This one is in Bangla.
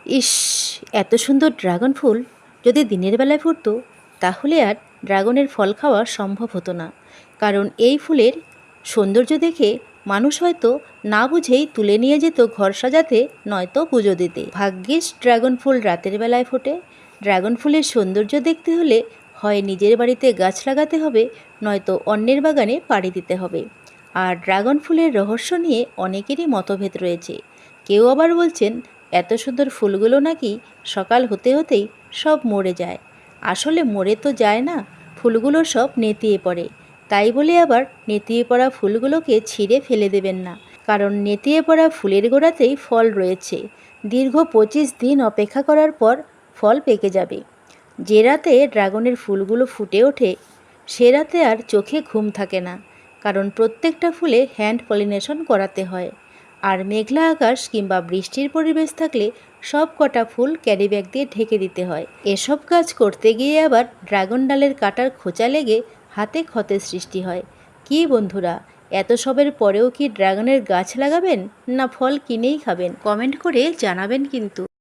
ইস, এত সুন্দর ড্রাগন ফুল যদি দিনের বেলায় ফুটতো তাহলে আর ড্রাগনের ফল খাওয়া সম্ভব হতো না। কারণ এই ফুলের সৌন্দর্য দেখে মানুষ হয়তো না বুঝেই তুলে নিয়ে যেত ঘর সাজাতে, নয়তো পুজো দিতে। ভাগ্যিস ড্রাগন ফুল রাতের বেলায় ফোটে। ড্রাগন ফুলের সৌন্দর্য দেখতে হলে হয় নিজের বাড়িতে গাছ লাগাতে হবে, নয়তো অন্যের বাগানে পাড়ি দিতে হবে। আর ড্রাগন ফুলের রহস্য নিয়ে অনেকেরই মতভেদ রয়েছে। কেউ আবার বলছেন এত সুন্দর ফুলগুলো নাকি সকাল হতে হতেই সব মরে যায়। আসলে মরে তো যায় না, ফুলগুলো সব নেতিয়ে পড়ে। তাই বলে আবার নেতিয়ে পড়া ফুলগুলোকে ছিঁড়ে ফেলে দেবেন না, কারণ নেতিয়ে পড়া ফুলের গোড়াতেই ফল রয়েছে। দীর্ঘ 25 দিন অপেক্ষা করার পর ফল পেকে যাবে। যে রাতে ড্রাগনের ফুলগুলো ফুটে ওঠে সে রাতে আর চোখে ঘুম থাকে না, কারণ প্রত্যেকটা ফুলে হ্যান্ড পলিনেশন করাতে হয়। আর মেঘলা আকাশ কিংবা বৃষ্টির পরিবেশ থাকলে সব কটা ফুল ক্যারি ব্যাগ দিয়ে ঢেকে দিতে হয়। এসব কাজ করতে গিয়ে আবার ড্রাগন ডালের কাটার খোঁচা লেগে হাতে ক্ষতের সৃষ্টি হয়। কি বন্ধুরা, এত সবের পরেও কি ড্রাগনের গাছ লাগাবেন, না ফল কিনেই খাবেন? কমেন্ট করে জানাবেন কিন্তু।